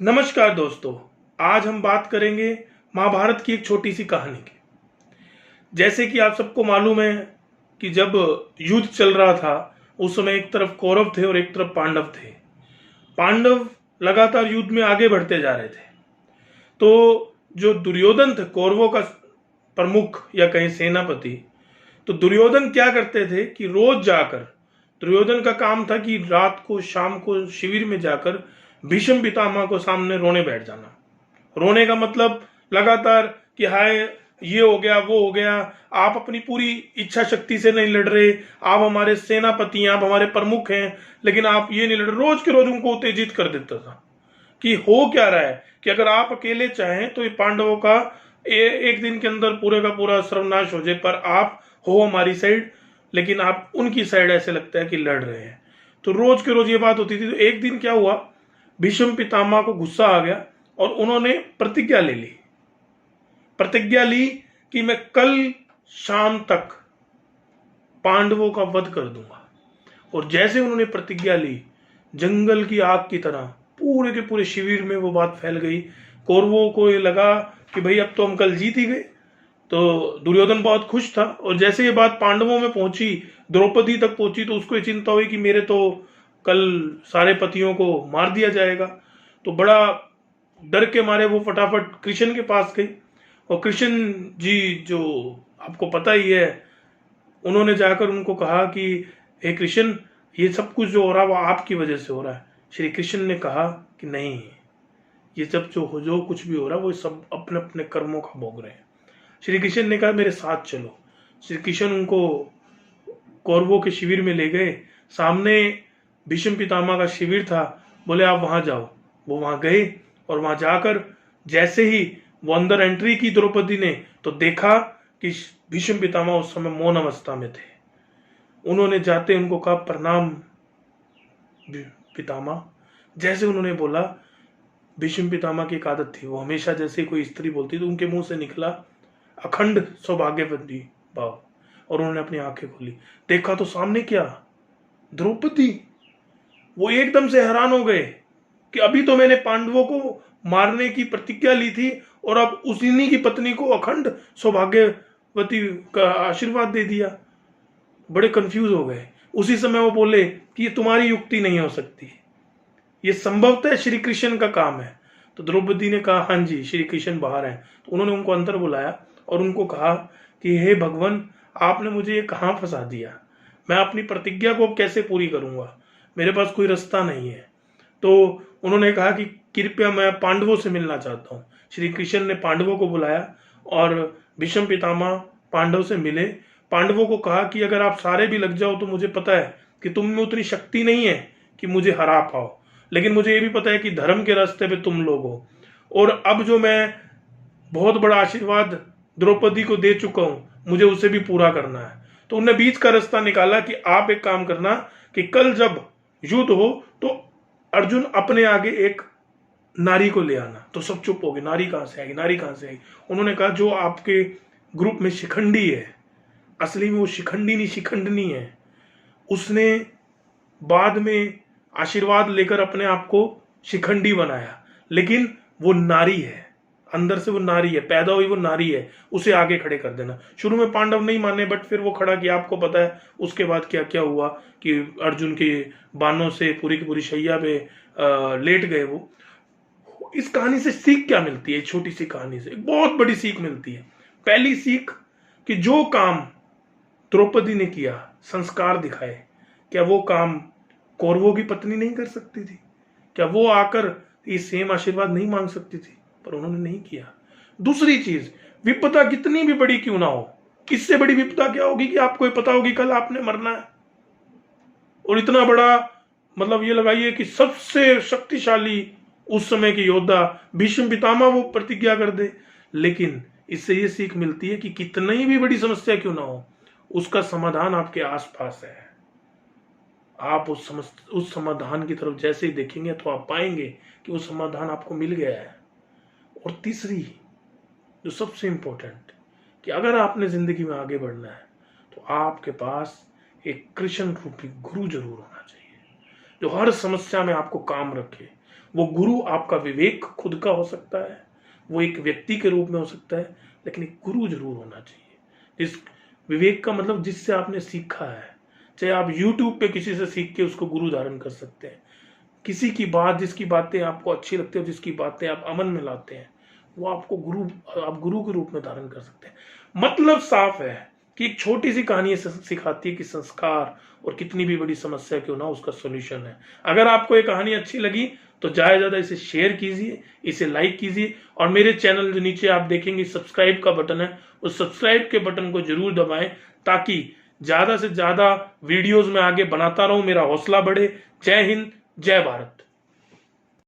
नमस्कार दोस्तों। आज हम बात करेंगे महाभारत की एक छोटी सी कहानी की। जैसे कि आप सबको मालूम है कि जब युद्ध चल रहा था उस समय एक तरफ कौरव थे और एक तरफ पांडव थे। पांडव लगातार युद्ध में आगे बढ़ते जा रहे थे। तो जो दुर्योधन थे कौरवों का प्रमुख या कहीं सेनापति, तो दुर्योधन क्या करते थे कि रोज जाकर, दुर्योधन का काम था कि रात को शाम को शिविर में जाकर भीष्म पितामह को सामने रोने बैठ जाना। रोने का मतलब लगातार कि हाय ये हो गया वो हो गया, आप अपनी पूरी इच्छा शक्ति से नहीं लड़ रहे, आप हमारे सेनापति हैं, आप हमारे प्रमुख हैं, लेकिन आप ये नहीं लड़ रहे। रोज के रोज उनको उत्तेजित कर देता था कि हो क्या रहा है, कि अगर आप अकेले चाहें तो ये पांडवों का एक दिन के अंदर पूरे का पूरा सर्वनाश हो जाए, पर आप हो हमारी साइड, लेकिन आप उनकी साइड ऐसे लगता है कि लड़ रहे हैं। तो रोज के रोज ये बात होती थी। तो एक दिन क्या हुआ, भीष्म पितामह को गुस्सा आ गया और उन्होंने प्रतिज्ञा ली कि मैं कल शाम तक पांडवों का वध कर दूंगा। और जैसे उन्होंने प्रतिज्ञा ली, जंगल की आग की तरह पूरे के पूरे शिविर में वो बात फैल गई। कौरवों को ये लगा कि भाई अब तो हम कल जीत ही गए। तो दुर्योधन बहुत खुश था। और जैसे ये बात पांडवों में पहुंची, द्रौपदी तक पहुंची, तो उसको ये चिंता हुई कि मेरे तो कल सारे पतियों को मार दिया जाएगा। तो बड़ा डर के मारे वो फटाफट कृष्ण के पास गई। और कृष्ण जी, जो आपको पता ही है, उन्होंने जाकर उनको कहा कि हे कृष्ण, ये सब कुछ जो हो रहा है वो आपकी वजह से हो रहा है। श्री कृष्ण ने कहा कि नहीं, ये सब जो कुछ भी हो रहा है वो सब अपने अपने कर्मों का भोग रहे हैं। श्री कृष्ण ने कहा मेरे साथ चलो। श्री कृष्ण उनको कौरवों के शिविर में ले गए। सामने भीष्म पितामह का शिविर था। बोले आप वहां जाओ। वो वहां गए और वहां जाकर जैसे ही वो अंदर एंट्री की द्रौपदी ने, तो देखा कि भीष्म पितामह उस समय मौन अवस्था में थे। उन्होंने जाते उनको कहा प्रणाम पितामह। जैसे उन्होंने बोला, भीष्म पितामह की एक आदत थी, वो हमेशा जैसे कोई स्त्री बोलती तो उनके मुंह से निकला अखंड सौभाग्यवती भाव। और उन्होंने अपनी आंखें खोली, देखा तो सामने क्या, द्रौपदी। वो एकदम से हैरान हो गए कि अभी तो मैंने पांडवों को मारने की प्रतिज्ञा ली थी और अब उसी की पत्नी को अखंड सौभाग्यवती का आशीर्वाद दे दिया। बड़े कंफ्यूज हो गए। उसी समय वो बोले कि ये तुम्हारी युक्ति नहीं हो सकती, ये संभवतः श्री कृष्ण का काम है। तो द्रौपदी ने कहा हाँ जी, श्री कृष्ण बाहर हैं। तो उन्होंने उनको अंदर बुलाया और उनको कहा कि हे भगवान, आपने मुझे ये कहाँ फंसा दिया, मैं अपनी प्रतिज्ञा को अब कैसे पूरी करूंगा, मेरे पास कोई रास्ता नहीं है। तो उन्होंने कहा कि कृपया मैं पांडवों से मिलना चाहता हूँ। श्री कृष्ण ने पांडवों को बुलाया और भीष्म पितामह पांडव से मिले। पांडवों को कहा कि अगर आप सारे भी लग जाओ तो मुझे पता है कि तुम में उतनी शक्ति नहीं है कि मुझे हरा पाओ, लेकिन मुझे ये भी पता है कि धर्म के रास्ते पे तुम लोग हो। और अब जो मैं बहुत बड़ा आशीर्वाद द्रौपदी को दे चुका हूं, मुझे उसे भी पूरा करना है। तो उन्हें बीच का रास्ता निकाला कि आप एक काम करना कि कल जब युद्ध हो तो अर्जुन अपने आगे एक नारी को ले आना। तो सब चुप हो गए, नारी कहां से आएगी, नारी कहां से आएगी। उन्होंने कहा जो आपके ग्रुप में शिखंडी है, असली में वो शिखंडी नहीं शिखंडनी है, उसने बाद में आशीर्वाद लेकर अपने आप को शिखंडी बनाया, लेकिन वो नारी है, अंदर से वो नारी है, पैदा हुई वो नारी है, उसे आगे खड़े कर देना। शुरू में पांडव नहीं माने, बट फिर वो खड़ा किया। आपको पता है उसके बाद क्या क्या हुआ कि अर्जुन के बाणों से पूरी की पूरी शैया पे लेट गए वो। इस कहानी से सीख क्या मिलती है, छोटी सी कहानी से एक बहुत बड़ी सीख मिलती है। पहली सीख कि जो काम द्रौपदी ने किया, संस्कार दिखाए, क्या वो काम कौरवों की पत्नी नहीं कर सकती थी? क्या वो आकर ये सेम आशीर्वाद नहीं मांग सकती थी? पर उन्होंने नहीं किया। दूसरी चीज, विपदा कितनी भी बड़ी क्यों ना हो, इससे बड़ी विपदा क्या होगी कि आपको पता होगी कल आपने मरना है। और इतना बड़ा, मतलब ये लगाइए कि सबसे शक्तिशाली उस समय के योद्धा भीष्म पितामह वो प्रतिज्ञा कर दे। लेकिन इससे ये सीख मिलती है कि कितनी भी बड़ी समस्या क्यों ना हो, उसका समाधान आपके आसपास है। आप उस समाधान की तरफ जैसे ही देखेंगे तो आप पाएंगे कि वो समाधान आपको मिल गया है। और तीसरी, जो सबसे इंपॉर्टेंट, कि अगर आपने जिंदगी में आगे बढ़ना है तो आपके पास एक कृष्ण रूपी गुरु जरूर होना चाहिए, जो हर समस्या में आपको काम रखे, वो गुरु आपका विवेक खुद का हो सकता है, वो एक व्यक्ति के रूप में हो सकता है, लेकिन एक गुरु जरूर होना चाहिए। इस विवेक का मतलब जिससे आपने सीखा है। चाहे आप YouTube पे किसी से सीख के उसको गुरु धारण कर सकते हैं। किसी की बात, जिसकी बातें आपको अच्छी लगती है, जिसकी बातें आप अमन में लाते हैं, वो आपको आप गुरु के रूप में धारण कर सकते हैं। मतलब साफ है कि एक छोटी सी कहानी सिखाती है कि संस्कार और कितनी भी बड़ी समस्या क्यों ना, उसका सॉल्यूशन है। अगर आपको ये कहानी अच्छी लगी तो ज्यादा इसे शेयर कीजिए, इसे लाइक कीजिए, और मेरे चैनल जो नीचे आप देखेंगे सब्सक्राइब का बटन है, उस सब्सक्राइब के बटन को जरूर दबाएं, ताकि ज्यादा से ज्यादा वीडियोस में आगे बनाता रहूं, मेरा हौसला बढ़े। जय हिंद, जय भारत।